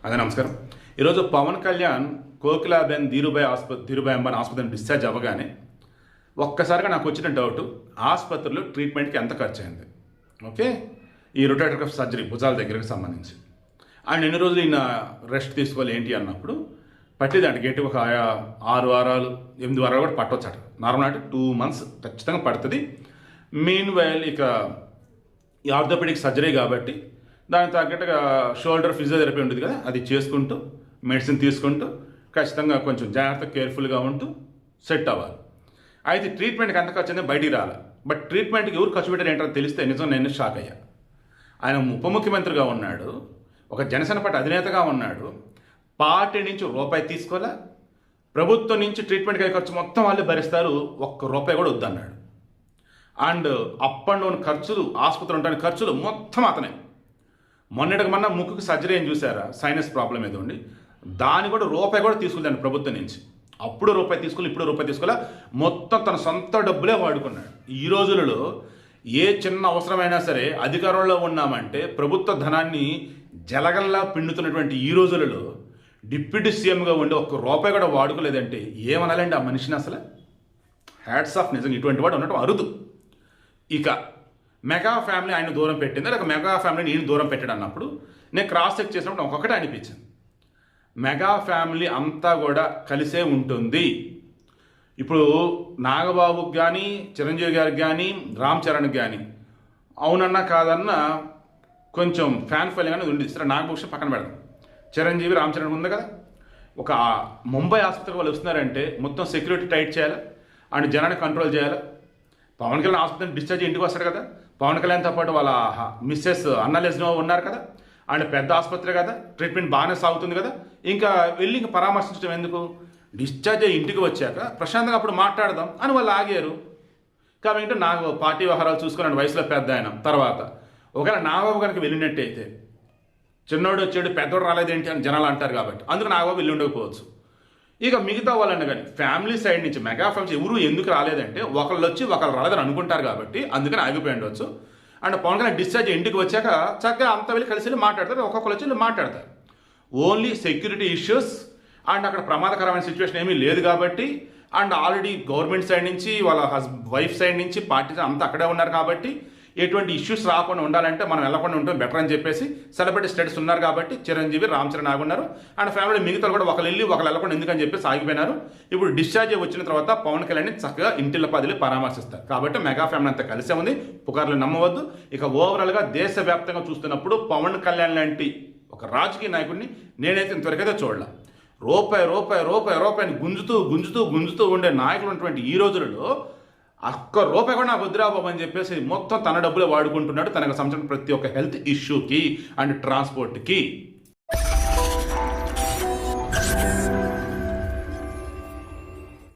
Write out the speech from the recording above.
అదే నమస్కారం. ఈరోజు పవన్ కళ్యాణ్ కోకిలాబెన్ ధీరుభాయ్ అంబానీ ఆసుపత్రిని డిశ్చార్జ్ అవ్వగానే ఒక్కసారిగా నాకు వచ్చిన డౌట్, ఆసుపత్రిలో ట్రీట్మెంట్కి ఎంత ఖర్చు అయింది? ఓకే, ఈ రొటేటర్ కఫ్ సర్జరీ భుజాల దగ్గరకు సంబంధించి అండ్ ఎన్ని రోజులు ఈయన రెస్ట్ తీసుకోవాలి ఏంటి అన్నప్పుడు పట్టేదండి గట్టి ఒక 6 వారాలు 8 వారాలు కూడా పట్టవచ్చట. నార్మల్ అంటే 2 months ఖచ్చితంగా పడుతుంది. మీన్ వైల్ ఇక ఈ ఆర్థోపెడిక్ సర్జరీ కాబట్టి దానికి తగ్గట్టుగా షోల్డర్ ఫిజియోథెరపీ ఉంటుంది కదా, అది చేసుకుంటూ మెడిసిన్ తీసుకుంటూ ఖచ్చితంగా కొంచెం జాగ్రత్త కేర్ఫుల్గా ఉంటూ సెట్ అవ్వాలి. అయితే ట్రీట్మెంట్కి ఎంత ఖర్చు అనేది బయటికి రాలి. బట్ ట్రీట్మెంట్కి ఎవరు ఖర్చు పెట్టారు ఏంటో తెలిస్తే నిజం నేను షాక్ అయ్యా. ఆయన ఉప ముఖ్యమంత్రిగా ఉన్నాడు, ఒక జనసేన పార్టీ అధినేతగా ఉన్నాడు, పార్టీ నుంచి రూపాయి తీసుకోలే, ప్రభుత్వం నుంచి ట్రీట్మెంట్కి ఖర్చు మొత్తం వాళ్ళు భరిస్తారు, ₹1 కూడా వద్దన్నాడు. అండ్ అప్ అండ్ డౌన్ ఖర్చులు, ఆసుపత్రి ఉండడానికి ఖర్చులు మొత్తం అతనే. మొన్నటికి ముక్కుకి సర్జరీ ఏం చూసారా, సైనస్ ప్రాబ్లం ఏదో ఉండి దాని కూడా ₹1 కూడా తీసుకుంటాను ప్రభుత్వం నుంచి. అప్పుడు ₹1 తీసుకుని ఇప్పుడు ₹1 తీసుకోలే, మొత్తం తన సొంత డబ్బులే వాడుకున్నాడు. ఈ రోజులలో ఏ చిన్న అవసరమైనా సరే అధికారంలో ఉన్నామంటే ప్రభుత్వ ధనాన్ని జలగల్లా పిండుతున్నటువంటి ఈ రోజులలో డిప్యూటీ సీఎంగా ఉండి ₹1 కూడా వాడుకోలేదంటే ఏమనాలండి ఆ మనిషిని? అసలు హ్యాట్స్ ఆఫ్. నిజంగా ఇటువంటి వాడు ఉండటం అరుదు. ఇక మెగా ఫ్యామిలీ ఆయన దూరం పెట్టింది, లేక మెగా ఫ్యామిలీని ఈయన దూరం పెట్టాడు అన్నప్పుడు నేను క్రాస్ చెక్ చేసినప్పుడు నాకు ఒకటే అనిపించింది, మెగా ఫ్యామిలీ అంతా కూడా కలిసే ఉంటుంది. ఇప్పుడు నాగబాబుకి కానీ చిరంజీవి గారికి కానీ రామ్ చరణ్కి కానీ అవునన్నా కాదన్నా కొంచెం ఫ్యాన్ ఫైలింగ్ అనేది ఉంది. సరే నాగభూషణ్ పక్కన పెడదాం, చిరంజీవి రామ్ చరణ్ ఉంది కదా. ఒక ముంబై ఆసుపత్రికి వాళ్ళు వస్తున్నారంటే మొత్తం సెక్యూరిటీ టైట్ చేయాలి అండ్ జనాన్ని కంట్రోల్ చేయాలి. పవన్ కళ్యాణ్ ఆసుపత్రిని డిశ్చార్జ్ ఇంటికి వస్తాడు కదా, పవన్ కళ్యాణ్తో పాటు వాళ్ళ మిస్సెస్ అన్నలెజ్నో ఉన్నారు కదా, అండ్ పెద్ద ఆసుపత్రి కదా, ట్రీట్మెంట్ బాగానే సాగుతుంది కదా, ఇంకా వెళ్ళి పరామర్శించడం ఎందుకు? డిశ్చార్జ్ అయ్యి ఇంటికి వచ్చాక ప్రశాంతంగా అప్పుడు మాట్లాడదాం అని వాళ్ళు ఆగారు. కాబట్టి నాకు పార్టీ వ్యవహారాలు చూసుకున్నాను, వయసులో పెద్ద ఆయన. తర్వాత ఒకవేళ నాగబాబు కనుక వెళ్ళినట్టయితే చిన్నోడు వచ్చాడు పెద్దోడు రాలేదేంటి అని జనాలు అంటారు కాబట్టి అందుకు నాగబాబు వెళ్ళి ఉండకపోవచ్చు. ఇక మిగతా వాళ్ళని కానీ ఫ్యామిలీ సైడ్ నుంచి మెగా ఫ్యామిలీ ఎవరు ఎందుకు రాలేదంటే ఒకళ్ళు వచ్చి ఒకళ్ళు రాలేదని అనుకుంటారు కాబట్టి అందుకని ఆగిపోయి ఉండవచ్చు. అండ్ పవన్ కళ్యాణ్ డిశ్చార్జ్ ఇంటికి వచ్చాక చక్కగా అంతా వెళ్ళి కలిసి వెళ్ళి మాట్లాడతారు, ఒక్కొక్కరు వచ్చి వెళ్ళి మాట్లాడతారు. ఓన్లీ సెక్యూరిటీ ఇష్యూస్ అండ్ అక్కడ ప్రమాదకరమైన సిచ్యువేషన్ ఏమీ లేదు కాబట్టి అండ్ ఆల్రెడీ గవర్నమెంట్ సైడ్ నుంచి వాళ్ళ వైఫ్ సైడ్ నుంచి పార్టీ అంతా అక్కడే ఉన్నారు కాబట్టి ఎటువంటి ఇష్యూస్ రాకుండా ఉండాలంటే మనం వెళ్ళకుండా ఉంటే బెటర్ అని చెప్పేసి సెలబ్రిటీ స్టేటస్ ఉన్నారు కాబట్టి చిరంజీవి రామ్ చరణ్ ఆగున్నారు. అండ్ ఫ్యామిలీ మిగతా కూడా ఒకళ్ళు వెళ్ళి ఒకళ్ళు వెళ్ళకుండా ఎందుకని చెప్పేసి ఆగిపోయినారు. ఇప్పుడు డిశ్చార్జ్ వచ్చిన తర్వాత పవన్ కళ్యాణ్ చక్కగా ఇంటిల పదిలి పరామర్శిస్తారు కాబట్టి మెగా ఫ్యామిలీ అంతా కలిసే ఉంది, పుకార్లు నమ్మవద్దు. ఇక ఓవరాల్గా దేశవ్యాప్తంగా చూస్తున్నప్పుడు పవన్ కళ్యాణ్ లాంటి ఒక రాజకీయ నాయకుడిని నేనైతే ఇంతవరకైతే చూడలే. రూపాయి గుంజుతూ ఉండే నాయకులు ఉన్నటువంటి ఈ రోజులలో ₹1 కూడా నాకు వద్దురా బాబు అని చెప్పేసి మొత్తం తన డబ్బులే వాడుకుంటున్నాడు తనకు సంబంధించిన ప్రతి ఒక్క హెల్త్ ఇష్యూకి అండ్ ట్రాన్స్పోర్ట్కి.